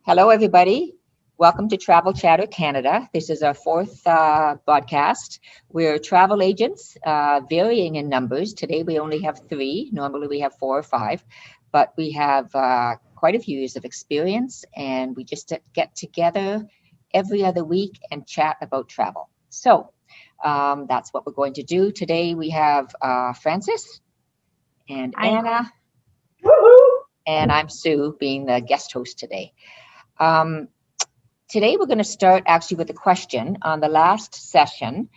Hello, everybody. Welcome to Travel Chatter Canada. This is our fourth broadcast. We're travel agents, varying in numbers. Today we only have three. Normally we have four or five, but we have quite a few years of experience, and we just get together every other week and chat about travel. So that's what we're going to do. Today we have Francis and Anna, and I'm Sue being the guest host today. Today we're going to start actually with a question. On the last session,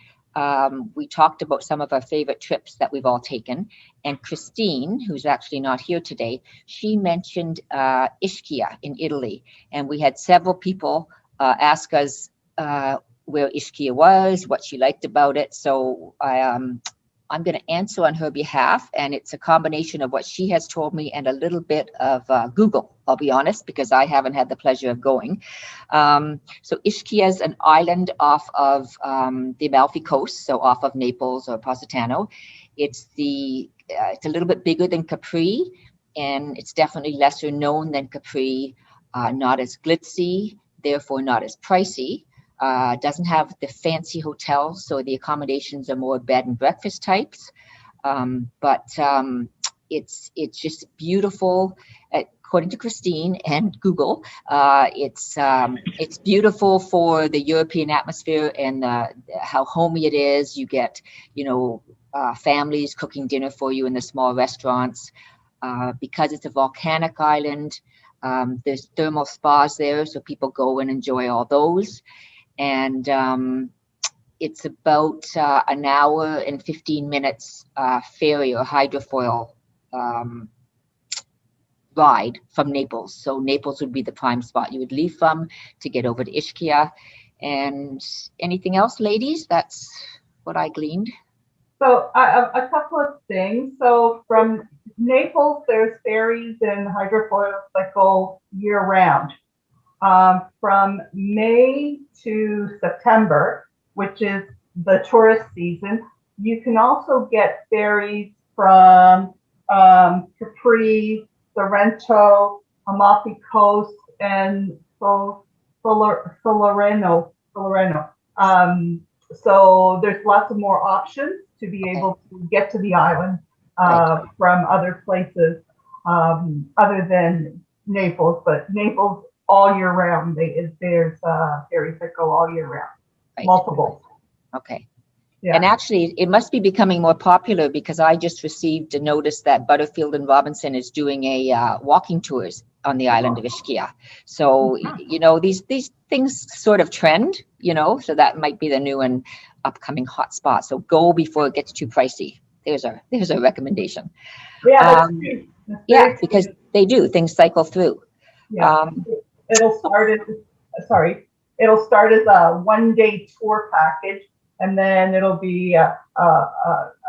we talked about some of our favorite trips that we've all taken. And Christine, who's actually not here today, she mentioned Ischia in Italy. And we had several people ask us where Ischia was, what she liked about it. So I'm going to answer on her behalf, and it's a combination of what she has told me and a little bit of Google, I'll be honest, because I haven't had the pleasure of going. So Ischia is an island off of the Amalfi Coast, so off of Naples or Positano. It's a little bit bigger than Capri, and it's definitely lesser known than Capri, not as glitzy, therefore not as pricey. Doesn't have the fancy hotels, so the accommodations are more bed and breakfast types. But it's just beautiful. According to Christine and Google, it's beautiful for the European atmosphere and how homey it is. You get, families cooking dinner for you in the small restaurants. Because it's a volcanic island, there's thermal spas there, so people go and enjoy all those. And it's about an hour and 15 minutes ferry or hydrofoil ride from Naples. So Naples would be the prime spot you would leave from to get over to Ischia. And anything else, ladies? That's what I gleaned. So a couple of things. So from Naples, there's ferries and hydrofoils that go year round. From May to September, which is the tourist season, you can also get ferries from Capri, Sorrento, Amalfi Coast, and Salerno. So there's lots of more options to be able to get to the island from other places other than Naples, but Naples all year round. There's ferries that go all year round, multiple. Okay. Yeah. And actually, it must be becoming more popular because I just received a notice that Butterfield and Robinson is doing a walking tours on the island of Ischia. So, these things sort of trend, so that might be the new and upcoming hot spot. So go before it gets too pricey. There's a recommendation. Yeah, that's because they do. Things cycle through. Yeah. It'll start as a one-day tour package, and then it'll be a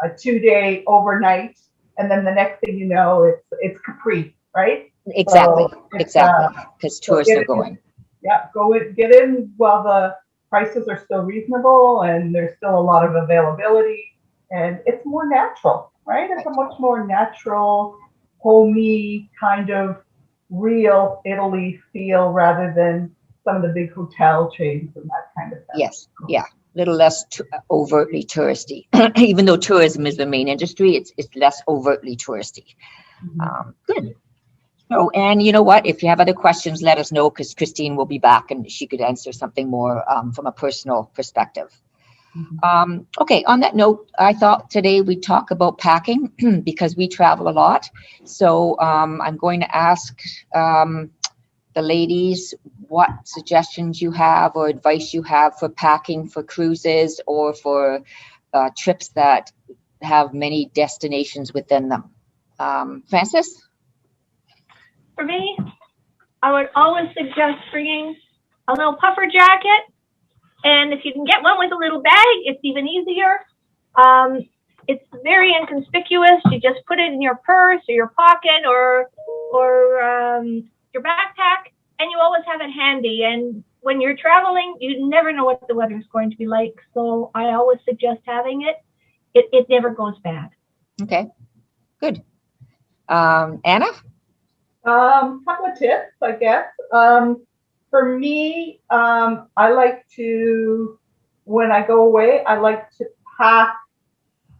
2-day overnight, and then the next thing you know, it's Capri, right? Exactly, because tourists are going. Get in while the prices are still reasonable, and there's still a lot of availability, and it's more natural, right? It's a much more natural, homey kind of real Italy feel rather than some of the big hotel chains and that kind of stuff. Yes, yeah, a little less overtly touristy. Even though tourism is the main industry, it's less overtly touristy. Good. So, and you know what? If you have other questions, let us know because Christine will be back and she could answer something more from a personal perspective. Okay, on that note, I thought today we'd talk about packing because we travel a lot. So I'm going to ask the ladies what suggestions you have or advice you have for packing for cruises or for trips that have many destinations within them. Francis? For me, I would always suggest bringing a little puffer jacket. And if you can get one with a little bag, it's even easier. It's very inconspicuous. You just put it in your purse or your pocket or your backpack, and you always have it handy. And when you're traveling, you never know what the weather is going to be like. So I always suggest having it. It never goes bad. Okay, good. Anna? Couple of tips, I guess. For me, I like to, when I go away, I like to pack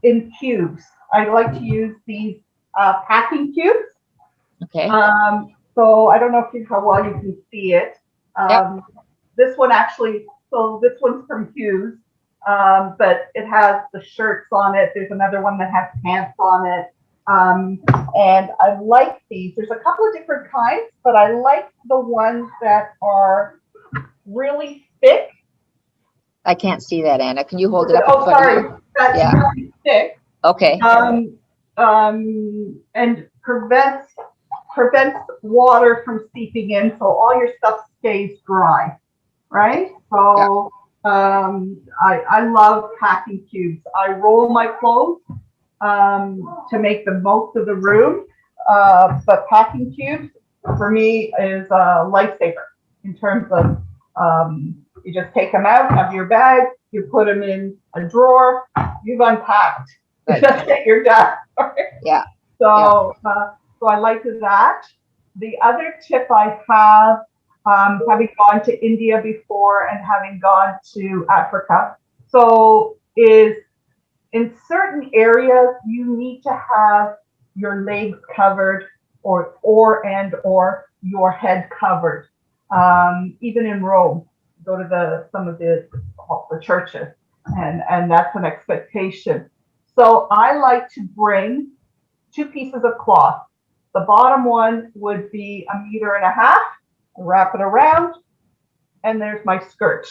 in cubes. I like to use these packing cubes. Okay. So I don't know if how well you can see it. Yep. This one actually, so this one's from Hughes, but it has the shirts on it. There's another one that has pants on it. And I like these. There's a couple of different kinds, but I like the ones that are really thick. I can't see that, Anna. Can you hold it up in Oh, front sorry. of you? That's Yeah. really thick. Okay. And prevents water from seeping in, so all your stuff stays dry, right? So I love packing cubes. I roll my clothes to make the most of the room, but packing cubes for me is a lifesaver in terms of you just take them out of your bag, you put them in a drawer, you've unpacked. Right. That's it, you're done. Yeah. So, so I like that. The other tip I have, having gone to India before and having gone to Africa, so is in certain areas you need to have your legs covered or your head covered. Even in Rome, go to some of the churches, and that's an expectation. So I like to bring 2 pieces of cloth. The bottom one would be 1.5 meters. Wrap it around, and there's my skirt.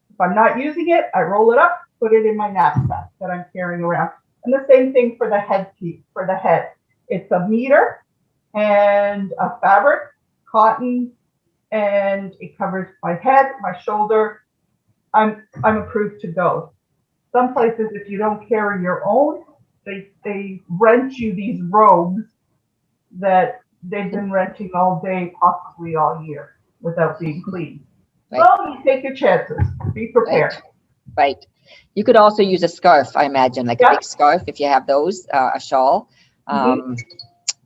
If I'm not using it, I roll it up, put it in my knapsack that I'm carrying around. And the same thing for the head piece, for the head. It's 1 meter and a fabric, cotton, and it covers my head, my shoulder. I'm approved to go. Some places, if you don't carry your own, they rent you these robes that they've been renting all day, possibly all year, without being cleaned. Right. So you take your chances. Be prepared. Right. You could also use a scarf, I imagine, like a big scarf if you have those, a shawl,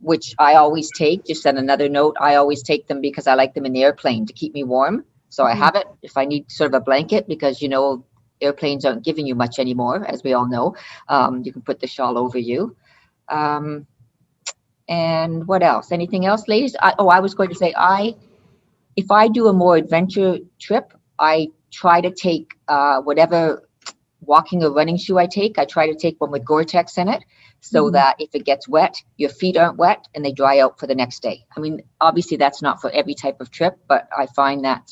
which I always take. Just on another note, I always take them because I like them in the airplane to keep me warm. So I have it if I need sort of a blanket because, you know, airplanes aren't giving you much anymore, as we all know. You can put the shawl over you. And what else? Anything else, ladies? I was going to say, if I do a more adventure trip, I try to take whatever walking or running shoe I take. I try to take one with Gore-Tex in it so that if it gets wet, your feet aren't wet and they dry out for the next day. I mean, obviously that's not for every type of trip, but I find that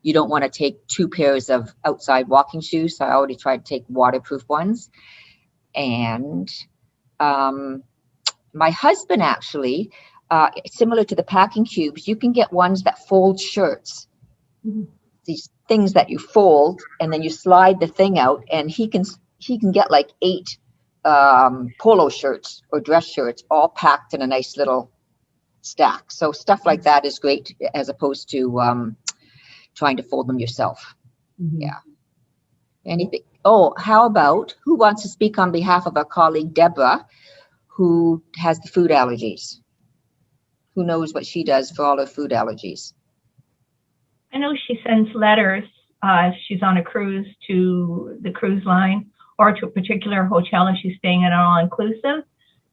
you don't want to take 2 pairs of outside walking shoes. So I already try to take waterproof ones. And my husband actually, similar to the packing cubes, you can get ones that fold shirts. These things that you fold and then you slide the thing out, and he can get like 8 polo shirts or dress shirts all packed in a nice little stack. So stuff like that is great as opposed to trying to fold them yourself. Yeah. Anything? Oh, how about, who wants to speak on behalf of our colleague Deborah, who has the food allergies? Who knows what she does for all her food allergies? I know she sends letters if she's on a cruise to the cruise line or to a particular hotel if she's staying at an all-inclusive.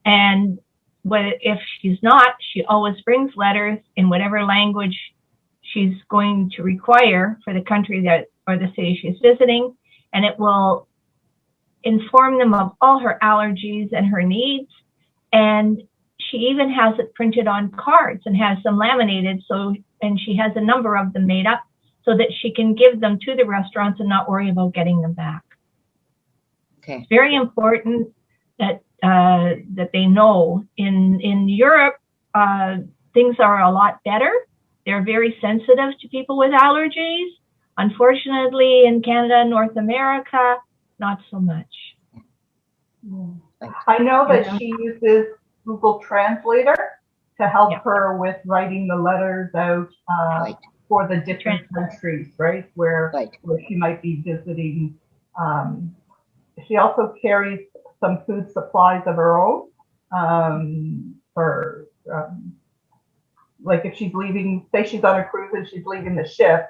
And if she's not, she always brings letters in whatever language she's going to require for the country that or the city she's visiting. And it will inform them of all her allergies and her needs. And she even has it printed on cards and has them laminated. And she has a number of them made up so that she can give them to the restaurants and not worry about getting them back. Okay. It's very important that they know. In Europe, things are a lot better. They're very sensitive to people with allergies. Unfortunately, in Canada and North America, not so much. I know that she uses Google Translator to help her with writing the letters out for the different countries, right? Where she might be visiting. She also carries some food supplies of her own for, like if she's leaving, say she's on a cruise and she's leaving the ship,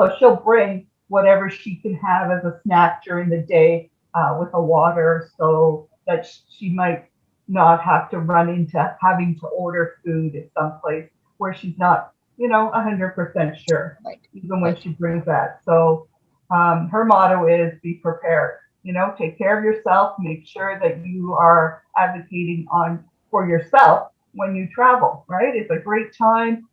So she'll bring whatever she can have as a snack during the day with a water, so that she might not have to run into having to order food at some place where she's not, 100% sure, Right. even when she brings that. So her motto is be prepared. Take care of yourself. Make sure that you are advocating for yourself when you travel. Right? It's a great time.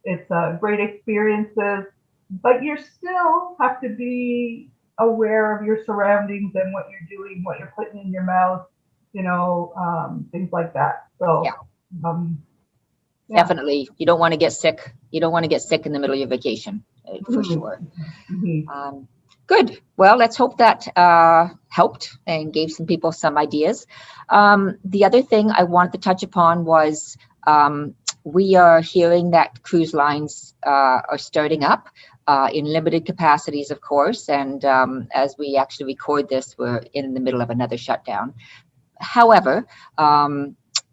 It's great experiences, but you still have to be aware of your surroundings and what you're doing, what you're putting in your mouth, things like that. So, yeah. Definitely, you don't want to get sick. You don't want to get sick in the middle of your vacation, for sure. Mm-hmm. Good. Well, let's hope that helped and gave some people some ideas. The other thing I wanted to touch upon was we are hearing that cruise lines are starting up in limited capacities, of course. And as we actually record this, we're in the middle of another shutdown. However,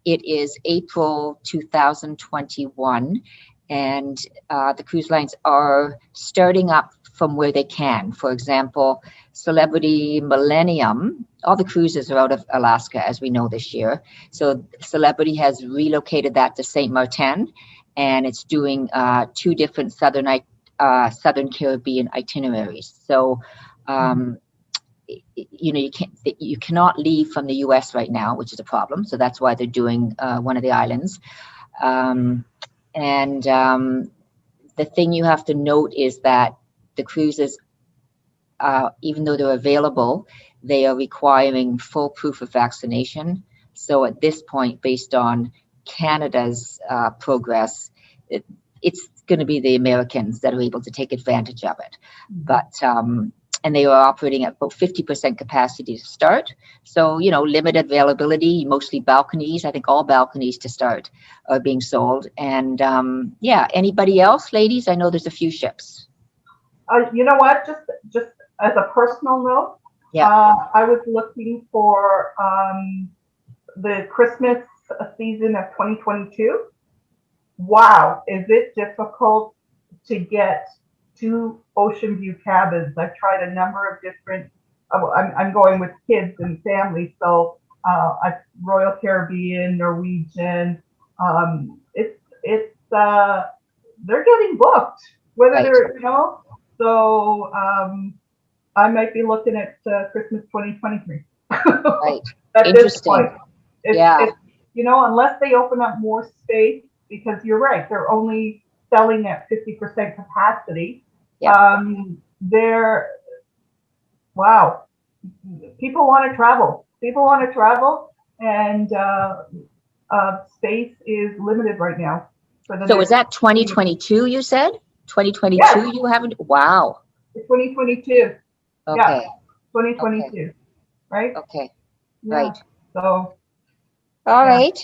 it is April 2021, and the cruise lines are starting up from where they can. For example, Celebrity Millennium, all the cruises are out of Alaska, as we know this year. So Celebrity has relocated that to St. Martin, and it's doing 2 different Southern Caribbean itineraries. So, you cannot leave from the U.S. right now, which is a problem. So that's why they're doing one of the islands. The thing you have to note is that the cruises, even though they're available, they are requiring full proof of vaccination. So at this point, based on Canada's progress, it's going to be the Americans that are able to take advantage of it. But and they are operating at about 50% capacity to start. So, limited availability, mostly balconies. I think all balconies to start are being sold. And anybody else, ladies? I know there's a few ships. You know what? Just as a personal note, I was looking for the Christmas season of 2022. Wow, is it difficult to get 2 ocean view cabins? I've tried a number of different. I'm going with kids and family, so Royal Caribbean, Norwegian. It's they're getting booked. Whether they're so I might be looking at Christmas 2023. Right. At this point, It's, unless they open up more space, because you're right, they're only selling at 50% capacity. People want to travel. And space is limited right now. So is that 2022, you said? 2022, yes. You haven't? Wow. 2022. Okay. Yeah, 2022. Okay. Right? Okay. Yeah. Right. So. All right.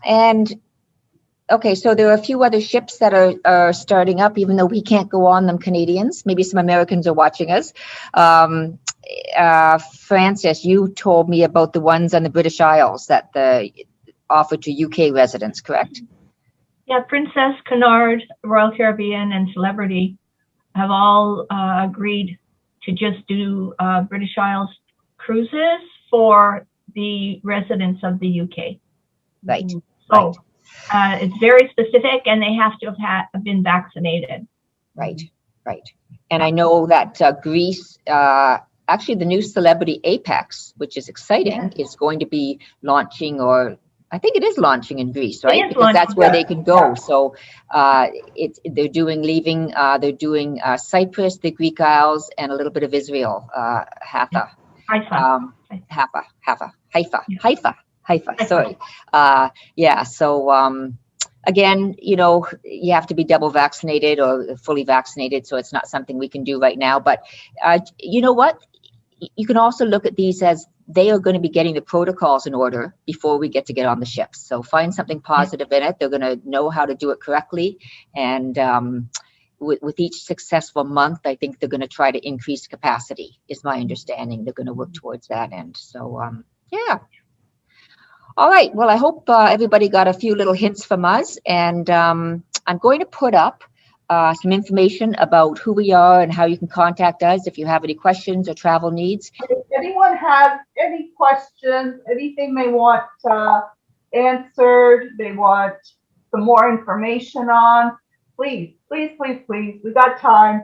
And okay, so there are a few other ships that are starting up, even though we can't go on them, Canadians. Maybe some Americans are watching us. Frances, you told me about the ones on the British Isles that offer to UK residents, correct? Yeah, Princess, Cunard, Royal Caribbean, and Celebrity have all agreed to just do British Isles cruises for the residents of the UK. Right. So it's very specific, and they have to have been vaccinated. Right. And I know that Greece, actually the new Celebrity Apex, which is exciting, is going to be launching, or I think it is launching in Greece, right? Because that's where they can go. Yeah. So they're doing Cyprus, the Greek Isles, and a little bit of Israel, Haifa. Sorry. So again, you have to be double vaccinated or fully vaccinated, so it's not something we can do right now. But you know what? You can also look at these as they are going to be getting the protocols in order before we get on the ships. So find something positive in it. They're going to know how to do it correctly. And with each successful month, I think they're going to try to increase capacity, is my understanding. They're going to work towards that end. So, yeah. All right. Well, I hope everybody got a few little hints from us. And I'm going to put up some information about who we are and how you can contact us if you have any questions or travel needs. If anyone has any questions, anything they want answered, they want some more information on, please, please, please, please, we got time,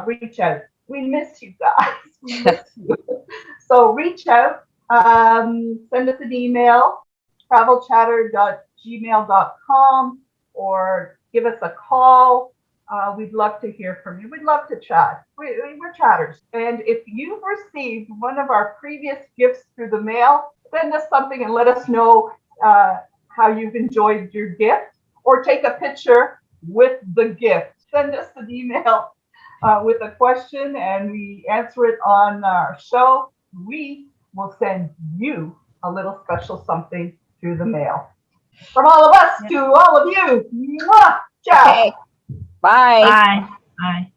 reach out. We miss you guys. We miss you. So reach out, send us an email, travelchatter.gmail.com, or give us a call. We'd love to hear from you. We'd love to chat. We're chatters. And if you've received one of our previous gifts through the mail, send us something and let us know how you've enjoyed your gift, or take a picture with the gift. Send us an email with a question and we answer it on our show. We will send you a little special something through the mail. From all of us to all of you. Mwah! Ciao. Okay. Bye. Bye. Bye.